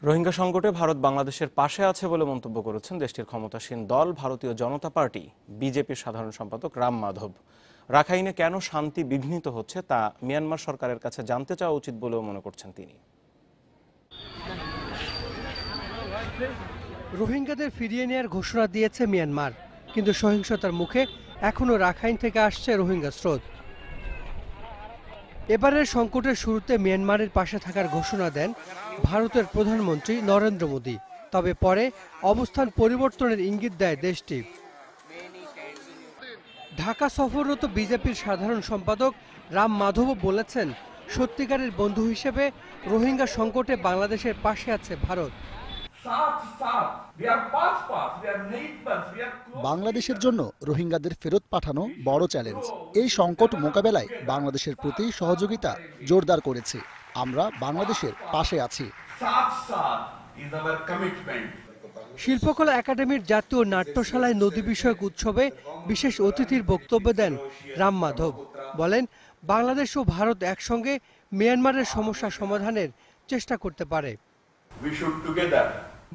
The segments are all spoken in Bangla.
রোহিঙ্গা সংকটে ভারত বাংলাদেশের পাশে আছে বলে মন্তব্য করেছেন দেশটির ক্ষমতাসীন দল ভারতীয় জনতা পার্টি বিজেপির সাধারণ সম্পাদক রাম মাধব। রাখাইনে কেন শান্তি বিঘ্নিত হচ্ছে তা মিয়ানমার সরকারের কাছে জানতে চাওয়া উচিত বলেও মনে করছেন তিনি। রোহিঙ্গাদের ফিরিয়ে নেওয়ার ঘোষণা দিয়েছে মিয়ানমার, কিন্তু সহিংসতার মুখে এখনও রাখাইন থেকে আসছে রোহিঙ্গা স্রোত। এবারের সংকটের শুরুতে মিয়ানমারের পাশে থাকার ঘোষণা দেন ভারতের প্রধানমন্ত্রী নরেন্দ্র মোদী। তবে পরে অবস্থান পরিবর্তনের ইঙ্গিত দেয় দেশটি। ঢাকা সফররত বিজেপির সাধারণ সম্পাদক রাম মাধবও বলেছেন, সত্যিকারের বন্ধু হিসেবে রোহিঙ্গা সংকটে বাংলাদেশের পাশে আছে ভারত। বাংলাদেশের জন্য রোহিঙ্গাদের ফেরত পাঠানো বড় চ্যালেঞ্জ। এই সংকট মোকাবেলায় বাংলাদেশের প্রতি সহযোগিতা জোরদার করেছে। আমরা বাংলাদেশের পাশে আছি। শিল্পকলা একাডেমির জাতীয় নাট্যশালায় নদী বিষয়ক উৎসবে বিশেষ অতিথির বক্তব্য দেন রাম মাধব। বলেন, বাংলাদেশ ও ভারত একসঙ্গে মিয়ানমারের সমস্যা সমাধানের চেষ্টা করতে পারে।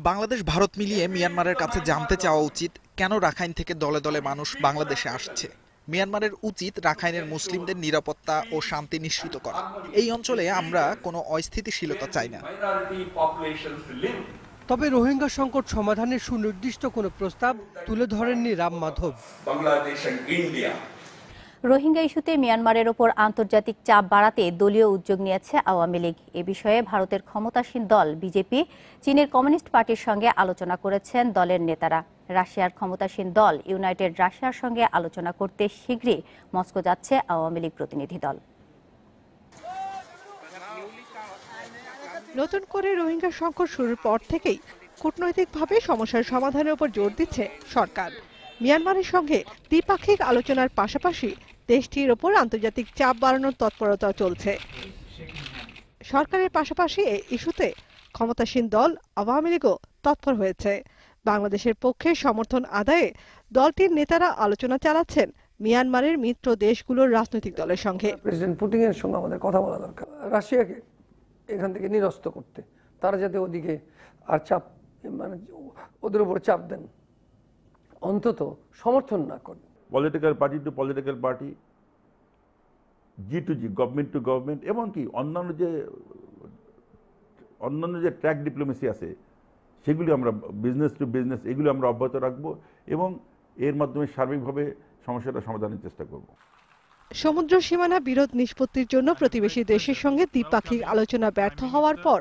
বাংলাদেশ ভারত মিলিয়ে মিয়ানমারের কাছে জানতে চাওয়া উচিত কেন রাখাইন থেকে দলে দলে মানুষ বাংলাদেশে আসছে। মিয়ানমারের উচিত রাখাইনের মুসলিমদের নিরাপত্তা ও শান্তি নিশ্চিত করা। এই অঞ্চলে আমরা কোনো অস্থিতিশীলতা চাই না। তবে রোহিঙ্গা সংকট সমাধানের সুনির্দিষ্ট কোনো প্রস্তাব তুলে ধরেননি রাম মাধব। রোহিঙ্গা ইস্যুতে মিয়ানমারের ওপর আন্তর্জাতিক চাপ বাড়াতে দলীয় উদ্যোগ নিয়েছে আওয়ামী লীগ। এ বিষয়ে ভারতের ক্ষমতাসীন দল বিজেপি চীনের কমিউনিস্ট পার্টির সঙ্গে আলোচনা করেছেন দলের নেতারা। রাশিয়ার ক্ষমতাসীন দল ইউনাইটেড রাশিয়ার সঙ্গে আলোচনা করতে শীঘ্রই মস্কো যাচ্ছে আওয়ামী লীগ প্রতিনিধি দল। নতুন করে রোহিঙ্গা সংকট শুরুর পর থেকেই কূটনৈতিকভাবে সমস্যার সমাধানের উপর জোর দিচ্ছে সরকার। মিয়ানমারের সঙ্গে দ্বিপাক্ষিক আলোচনার পাশাপাশি দেশটির ওপর আন্তর্জাতিক চাপ বাড়ানোর তৎপরতা চলছে। সরকারের পাশাপাশি এই ইস্যুতে ক্ষমতাসীন দল আওয়ামী লীগও তৎপর হয়েছে। বাংলাদেশের পক্ষে সমর্থন আদায়ে দলটির নেতারা আলোচনা চালাচ্ছেন মিয়ানমারের মিত্র দেশগুলোর রাজনৈতিক দলের সঙ্গে। প্রেসিডেন্ট পুতিনের সঙ্গে আমাদের কথা বলা দরকার, রাশিয়াকে এখান থেকে নিরস্ত করতে। তারা যাতে ওদিকে আর চাপ, মানে ওদের উপর চাপ দেন, অন্তত সমর্থন না করেন। Political party to political party, G to G, government to government, এমনকি অন্যান্য যে ট্র্যাক ডিপ্লোমেসি আছে সেগুলি আমরা বিজনেস টু বিজনেস, এগুলো আমরা অব্যাহত রাখবো এবং এর মাধ্যমে সার্বিকভাবে সমস্যাটা সমাধানের চেষ্টা করব। সমুদ্র সীমানা বিরোধ নিষ্পত্তির জন্য প্রতিবেশী দেশের সঙ্গে দ্বিপাক্ষিক আলোচনা ব্যর্থ হওয়ার পর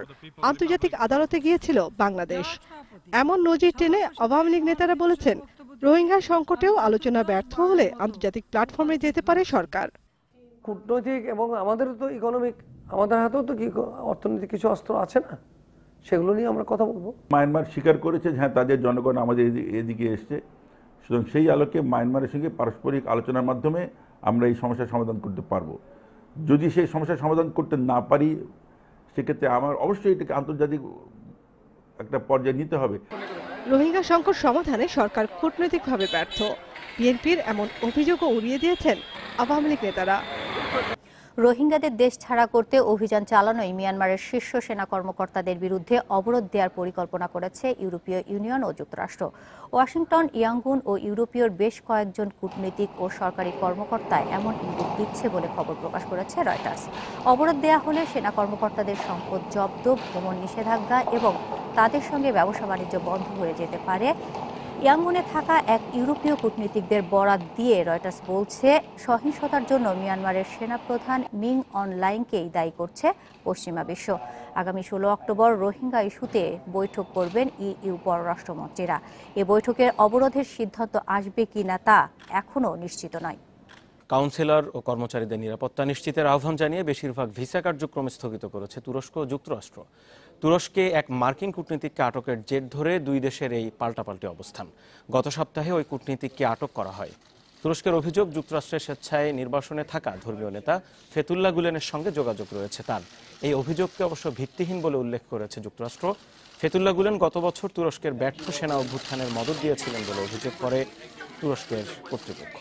আন্তর্জাতিক আদালতে গিয়েছিল বাংলাদেশ। এমন নজির টেনে আওয়ামী লীগ নেতারা বলেছেন, রোহিঙ্গা সংকটেও আলোচনা ব্যর্থ হলে আন্তর্জাতিক প্ল্যাটফর্মে যেতে পারে সরকার। কূটনৈতিক এবং আমাদেরও তো ইকোনমিক, আমাদের হাতেও তো কি অর্থনৈতিক কিছু অস্ত্র আছে না, সেগুলো নিয়ে আমরা কথা বলবো। মায়ানমার স্বীকার করেছে হ্যাঁ তাদের জনগণ আমাদের এদিকে এসছে, সুতরাং সেই আলোকে মায়ানমারের সঙ্গে পারস্পরিক আলোচনার মাধ্যমে আমরা এই সমস্যার সমাধান করতে পারবো। যদি সেই সমস্যার সমাধান করতে না পারি সেক্ষেত্রে আমার অবশ্যই এটাকে আন্তর্জাতিক একটা পর্যায়ে নিতে হবে। রোহিঙ্গা সংকট সমাধানে সরকার কূটনৈতিকভাবে ব্যর্থ, বিএনপির এমন অভিযোগও উড়িয়ে দিয়েছেন আওয়ামী লীগ নেতারা। রোহিঙ্গাদের দেশ ছাড়া করতে অভিযান চালানোয় মিয়ানমারের শীর্ষ সেনা কর্মকর্তাদের বিরুদ্ধে অবরোধ দেওয়ার পরিকল্পনা করেছে ইউরোপীয় ইউনিয়ন ও যুক্তরাষ্ট্র। ওয়াশিংটন, ইয়াঙ্গুন ও ইউরোপীয় বেশ কয়েকজন কূটনৈতিক ও সরকারি কর্মকর্তা এমন ইঙ্গিত দিচ্ছে বলে খবর প্রকাশ করেছে রয়টার্স। অবরোধ দেওয়া হলে সেনা কর্মকর্তাদের সম্পদ জব্দ, ভ্রমণ নিষেধাজ্ঞা এবং তাদের সঙ্গে ব্যবসা বাণিজ্য বন্ধ হয়ে যেতে পারে। ইয়াঙ্গুনে থাকা এক ইউরোপীয় কূটনীতিকদের বরাত দিয়ে রয়টার্স বলছে, সহিংসতার জন্য মিয়ানমারের সেনাপ্রধান মিং অনলাইনকেই দায়ী করছে পশ্চিমা বিশ্ব। আগামী 16 অক্টোবর রোহিঙ্গা ইস্যুতে বৈঠক করবেন ইইউ পররাষ্ট্রমন্ত্রীরা। এ বৈঠকে অবরোধের সিদ্ধান্ত আসবে কিনা তা এখনও নিশ্চিত নয়। কাউন্সিলর ও কর্মচারীদের নিরাপত্তা নিশ্চিতের আহ্বান জানিয়ে বেশিরভাগ ভিসা কার্যক্রম স্থগিত করেছে তুরস্ক ও যুক্তরাষ্ট্র। তুরস্কে এক মার্কিন কূটনীতিককে আটকের জের ধরে দুই দেশের এই পাল্টাপাল্টি অবস্থান। গত সপ্তাহে ওই কূটনীতিককে আটক করা হয়। তুরস্কের অভিযোগ, যুক্তরাষ্ট্রের স্বেচ্ছায় নির্বাসনে থাকা ধর্মীয় নেতা ফেতুল্লাহ গুলেনের সঙ্গে যোগাযোগ রয়েছে তার। এই অভিযোগকে অবশ্য ভিত্তিহীন বলে উল্লেখ করেছে যুক্তরাষ্ট্র। ফেতুল্লাহ গুলেন গত বছর তুরস্কের ব্যর্থ সেনা অভ্যুত্থানের মদদ দিয়েছিলেন বলে অভিযোগ করে তুরস্কের কর্তৃপক্ষ।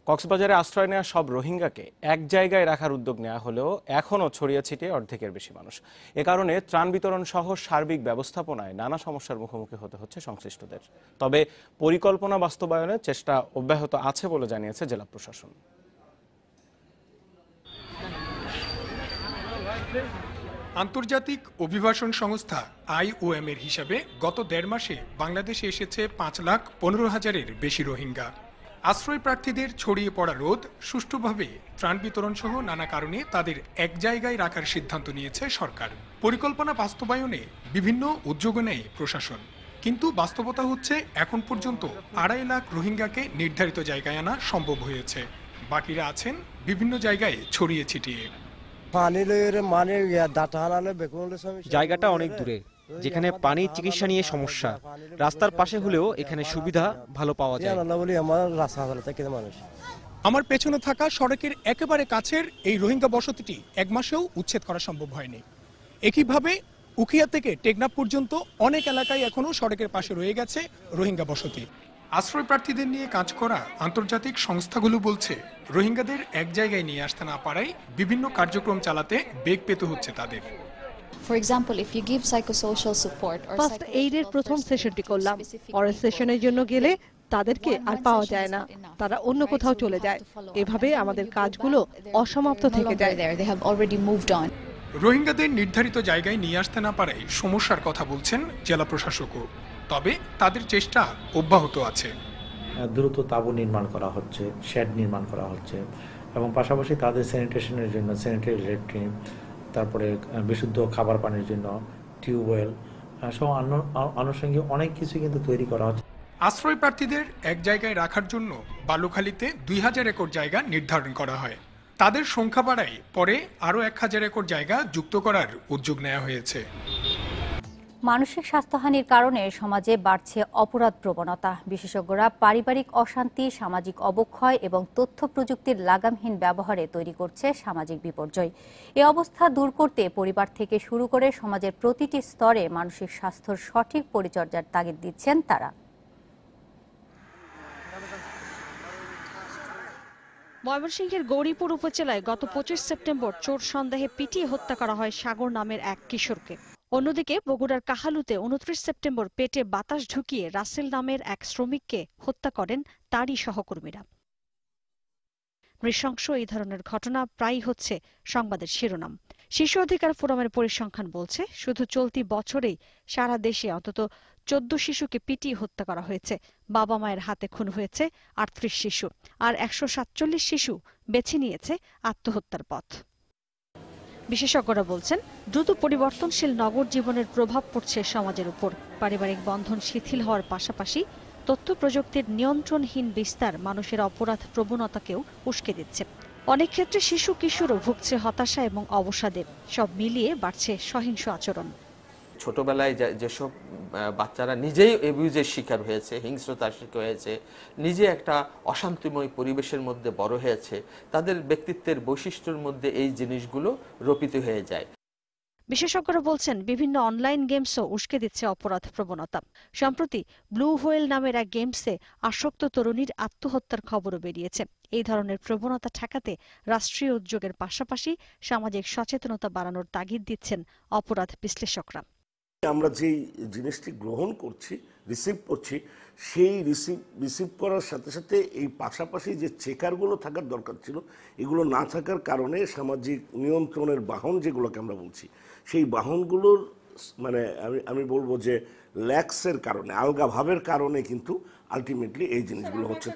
কক্সবাজারে আশ্রয় নেওয়া সব রোহিঙ্গাকে এক জায়গায় রাখার উদ্যোগ নেওয়া হলেও এখনও ছড়িয়ে ছিটিয়ে অর্ধেকের বেশি মানুষ। এ কারণে ত্রাণ বিতরণ সহ সার্বিক ব্যবস্থাপনায় নানা সমস্যার মুখোমুখি হতে হচ্ছে সংশ্লিষ্টদের। তবে পরিকল্পনা বাস্তবায়নের চেষ্টা অব্যাহত আছে বলে জানিয়েছে জেলা প্রশাসন। আন্তর্জাতিক অভিবাসন সংস্থা IOM এর হিসাবে গত 1.5 মাসে বাংলাদেশে এসেছে 5,15,000-এর বেশি রোহিঙ্গা। আশ্রয় প্রার্থীদের ছড়িয়ে পড়া রোধ, সুষ্ঠুভাবে ত্রাণ বিতরণ সহ নানা কারণে তাদের এক জায়গায় রাখার সিদ্ধান্ত নিয়েছে সরকার। পরিকল্পনা বাস্তবায়নে বিভিন্ন উদ্যোগ নেয় প্রশাসন, কিন্তু বাস্তবতা হচ্ছে এখন পর্যন্ত 2.5 লাখ রোহিঙ্গাকে নির্ধারিত জায়গায় আনা সম্ভব হয়েছে। বাকিরা আছেন বিভিন্ন জায়গায় ছড়িয়ে ছিটিয়ে। জায়গাটা অনেক দূরে, যেখানে পানি চিকিৎসা নিয়ে সমস্যা। রাস্তার পাশে হলেও এখানে সুবিধা ভালো পাওয়া যায়। আমার পেছনে থাকা সড়কের একেবারে কাছের এই রোহিঙ্গা বসতিটি 1 মাসেও উচ্ছেদ করা সম্ভব হয়নি। একইভাবে উখিয়া থেকে টেকনাফ পর্যন্ত অনেক এলাকায় এখনো সড়কের পাশে রয়ে গেছে রোহিঙ্গা বসতি। আশ্রয় প্রার্থীদের নিয়ে কাজ করা আন্তর্জাতিক সংস্থাগুলো বলছে, রোহিঙ্গাদের এক জায়গায় নিয়ে আসতে না পারায় বিভিন্ন কার্যক্রম চালাতে বেগ পেতে হচ্ছে তাদের। ফার্স্ট এইডের প্রথম সেশনটি করলাম, পরের সেশনের জন্য গেলে তাদেরকে আর পাওয়া যায় না, তারা অন্য কোথাও চলে যায়। এভাবে আমাদের কাজগুলো অসমাপ্ত থেকে যায়। রোহিঙ্গাদের নির্ধারিত জায়গায় নিয়ে আসতে না পারায় সমস্যার কথা বলছেন জেলা প্রশাসকও। তবে তাদের চেষ্টা অব্যাহত আছে। দ্রুত তাঁবু নির্মাণ করা হচ্ছে, শেড নির্মাণ করা হচ্ছে, এবং পাশাপাশি তাদের স্যানিটেশনের জন্য স্যানিটারি ল্যাট্রিন, তারপরে বিশুদ্ধ খাবার পানির জন্য টিউবওয়েল সহ আনুষঙ্গিক অনেক কিছু কিন্তু তৈরি করা হচ্ছে। আশ্রয় প্রার্থীদের এক জায়গায় রাখার জন্য বালুখালীতে 2000 একর জায়গা নির্ধারণ করা হয়। তাদের সংখ্যা বাড়ায় পরে আরও 1000 একর জায়গা যুক্ত করার উদ্যোগ নেওয়া হয়েছে। মানসিক স্বাস্থ্যহানির কারণে সমাজে বাড়ছে অপরাধ প্রবণতা। বিশেষজ্ঞরা পারিবারিক অশান্তি, সামাজিক অবক্ষয় এবং তথ্য প্রযুক্তির লাগামহীন ব্যবহারে তৈরি করছে সামাজিক বিপর্যয়। এ অবস্থা দূর করতে পরিবার থেকে শুরু করে সমাজের প্রতিটি স্তরে মানসিক স্বাস্থ্যের সঠিক পরিচর্যার তাগিদ দিচ্ছেন তারা। ময়মনসিংহের গৌরীপুর উপজেলায় গত 25 সেপ্টেম্বর চোর সন্দেহে পিটিয়ে হত্যা করা হয় সাগর নামের এক কিশোরকে। অন্যদিকে বগুড়ার কাহালুতে 29 সেপ্টেম্বর পেটে বাতাস ঢুকিয়ে রাসেল নামের এক শ্রমিককে হত্যা করেন তারই সহকর্মীরা। নৃশংস এই ধরনের ঘটনা প্রায়ই হচ্ছে সংবাদের শিরোনাম। শিশু অধিকার ফোরামের পরিসংখ্যান বলছে, শুধু চলতি বছরেই সারা দেশে অন্তত 14 শিশুকে পিটিয়ে হত্যা করা হয়েছে। বাবা মায়ের হাতে খুন হয়েছে 38 শিশু, আর 147 শিশু বেছে নিয়েছে আত্মহত্যার পথ। বিশেষজ্ঞরা বলছেন, দ্রুত পরিবর্তনশীল নগর জীবনের প্রভাব পড়ছে সমাজের উপর। পারিবারিক বন্ধন শিথিল হওয়ার পাশাপাশি তথ্য প্রযুক্তির নিয়ন্ত্রণহীন বিস্তার মানুষের অপরাধ প্রবণতাকেও উস্কে দিচ্ছে। অনেক ক্ষেত্রে শিশু কিশোরও ভুগছে হতাশা এবং অবসাদে। সব মিলিয়ে বাড়ছে সহিংস আচরণ। ছোটবেলায় যেসব বাচ্চারা নিজেই অ্যাবিউজের শিকার হয়েছে, হিংস্রতার শিকার হয়েছে, নিজে একটা অশান্তিময় পরিবেশের মধ্যে বড় হয়েছে, তাদের ব্যক্তিত্বের বৈশিষ্ট্যের মধ্যে এই জিনিসগুলো রোপিত হয়ে যায়। বিশেষজ্ঞরা বলছেন, বিভিন্ন অনলাইন গেমসও উস্কে দিচ্ছে অপরাধ প্রবণতা। সম্প্রতি ব্লু হোয়েল নামের এক গেমসে আসক্ত তরুণীর আত্মহত্যার খবরও বেরিয়েছে। এই ধরনের প্রবণতা ঠেকাতে রাষ্ট্রীয় উদ্যোগের পাশাপাশি সামাজিক সচেতনতা বাড়ানোর তাগিদ দিচ্ছেন অপরাধ বিশ্লেষকরা। আমরা যেই জিনিসটি গ্রহণ করছি, রিসিভ করছি, সেই রিসিভ করার সাথে সাথে এই পাশাপাশি যে চেকারগুলো থাকার দরকার ছিল, এগুলো না থাকার কারণে সামাজিক নিয়ন্ত্রণের বাহন যেগুলোকে আমরা বলছি, সেই বাহনগুলোর মানে আমি বলবো যে ল্যাক্সের কারণে, আলগাভাবের কারণে কিন্তু আলটিমেটলি এই জিনিসগুলো হচ্ছে।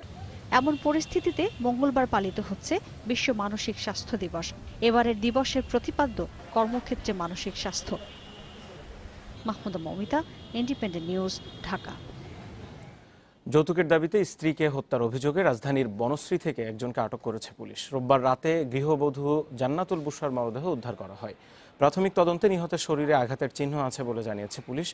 এমন পরিস্থিতিতে মঙ্গলবার পালিত হচ্ছে বিশ্ব মানসিক স্বাস্থ্য দিবস। এবারের দিবসের প্রতিপাদ্য কর্মক্ষেত্রে মানসিক স্বাস্থ্য। Mahmuda Momita, Independent News, Dhaka. যৌতুকের দাবিতে স্ত্রীকে হত্যার অভিযোগে রাজধানীর বনশ্রী থেকে একজনকে আটক করেছে পুলিশ। রোববার রাতে গৃহবধূ জান্নাতুল বুশরার মরদেহ উদ্ধার করা হয়। প্রাথমিক তদন্তে নিহতের শরীরে আঘাতের চিহ্ন আছে বলে জানিয়েছে পুলিশ।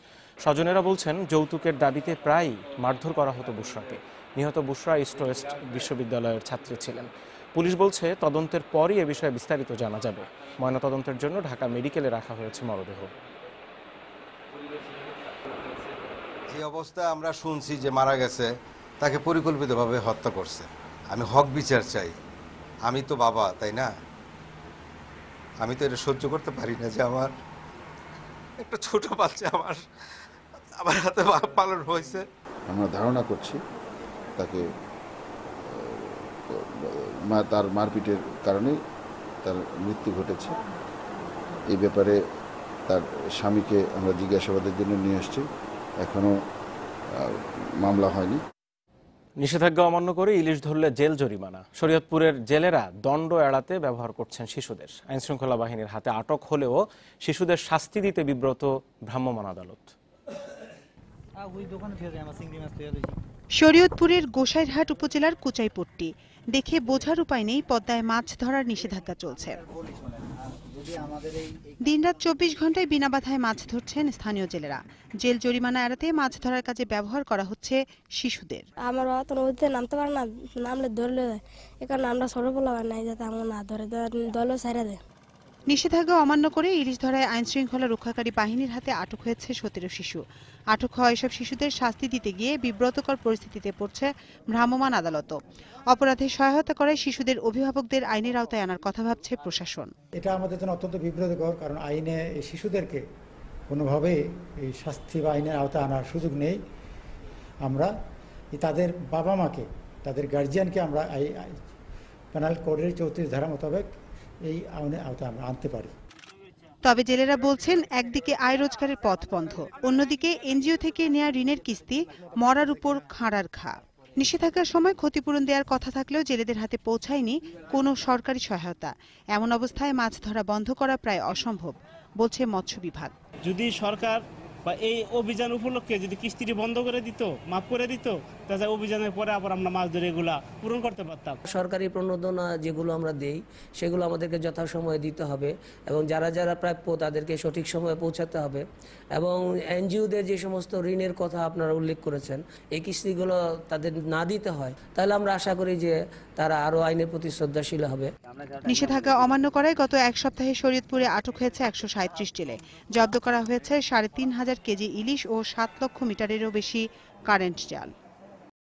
স্বজনেরা বলছেন, যৌতুকের দাবিতে প্রায়ই মারধর করা হতো বুশরাকে। নিহত বুশরা ইস্ট ওয়েস্ট বিশ্ববিদ্যালয়ের ছাত্রী ছিলেন। পুলিশ বলছে, তদন্তের পরই এ বিষয়ে বিস্তারিত জানা যাবে। ময়নাতদন্তের জন্য ঢাকা মেডিকেলে রাখা হয়েছে মরদেহ। যে অবস্থা আমরা শুনছি যে মারা গেছে, তাকে পরিকল্পিতভাবে হত্যা করছে। আমি হক বিচার চাই। আমি তো বাবা, তাই না? আমি তো এটা সহ্য করতে পারি না যে আমার একটা ছোট বাচ্চা আমার হাতে পালন হয়েছে। আমরা ধারণা করছি তাকে তার মারপিটের কারণে তার মৃত্যু ঘটেছে। এই ব্যাপারে তার স্বামীকে আমরা জিজ্ঞাসাবাদের জন্য নিয়ে আসছি, এখনো মামলা হয়নি। নিষেধাজ্ঞা অমান্য করে ইলিশ ধরলে জেল জরিমানা। শরীয়তপুরের জেলেরা দণ্ড এড়াতে ব্যবহার করছেন শিশুদের। আইনশৃঙ্খলা বাহিনীর হাতে আটক হলেও শিশুদের শাস্তি দিতে বিব্রত ভ্রাম্যমাণ আদালত। শরীয়তপুরের গোসাইরহাট উপজেলার কুচাইপট্টি দেখে বোঝার উপায় নেই, পদ্মায় মাছ ধরার নিষেধাজ্ঞা চলছে। দিনরাত 24 ঘন্টায় বিনা বাধায় মাছ ধরছেন স্থানীয় জেলেরা। জেল জরিমানা এড়াতে মাছ ধরার কাজে ব্যবহার করা হচ্ছে শিশুদের। আমার অত নদীতে নামতে পারে না, নামলে ধরলে এখানে আমরা ছোট পোলা নাই, যাতে আমার না ধরে দল ছাড়া দেয়। নিষেধাজ্ঞা অমান্য করে ইলিশ ধরায় আইন শৃঙ্খলা রক্ষাকারী বাহিনীর হাতে আটক হয়েছে 17 শিশু। আটক হওয়া এসব শিশুদের শাস্তি দিতে গিয়ে বিব্রতকর পরিস্থিতিতে পড়ছে ভ্রাম্যমাণ আদালত। অপরাধে সহায়তা করে শিশুদের অভিভাবকদের আইনের আওতায় আনার কথা ভাবছে প্রশাসন। এটা আমাদের জন্য অত্যন্ত বিব্রতকর, কারণ আইনে শিশুদেরকে কোনোভাবে এই শাস্তি বা আইনের আওতায় আনার সুযোগ নেই। আমরা তাদের বাবা মাকে, তাদের গার্জিয়ানকে আমরা পেনাল কোডের 34 ধারা মোতাবেক এই আইনের আওতায় আমরা আনতে পারি। তবে জেলেরা বলছেন, একদিকে আয় রোজগারের পথ বন্ধ, অন্যদিকে এনজিও থেকে নেওয়া ঋণের কিস্তি মরার উপর খাঁড়ার ঘা। নিষেধাজ্ঞার সময় ক্ষতিপূরণ দেওয়ার কথা থাকলেও জেলেদের হাতে পৌঁছায়নি কোনো সরকারি সহায়তা। এমন অবস্থায় মাছ ধরা বন্ধ করা প্রায় অসম্ভব বলছে মৎস্য বিভাগ। যদি সরকার বা এই অভিযান উপলক্ষে যদি কিস্তিটি বন্ধ করে দিত, মাফ করে দিত, তাহলে অভিযানের পরে আবার আমরা মাছ ধরে এগুলা পূরণ করতে পারতাম। সরকারি প্রণোদনা যেগুলো আমরা দেই সেগুলো আমাদেরকে যথাসময়ে দিতে হবে এবং যারা যারা প্রাপ্য তাদেরকে সঠিক সময়ে পৌঁছাতে হবে। এবং এনজিওদের যে সমস্ত ঋণের কথা আপনারা উল্লেখ করেছেন, এই কিস্তিগুলো তাদের না দিতে হয়, তাহলে আমরা আশা করি যে তারা আরও আইনের প্রতি শ্রদ্ধাশীল হবে। নিষেধাজ্ঞা অমান্য করায় গত এক সপ্তাহে শরীয়তপুরে আটক হয়েছে 137 জেলে। জব্দ করা হয়েছে 3500 কেজি ইলিশ ও 7 লক্ষ মিটারেরও বেশি কারেন্ট জাল।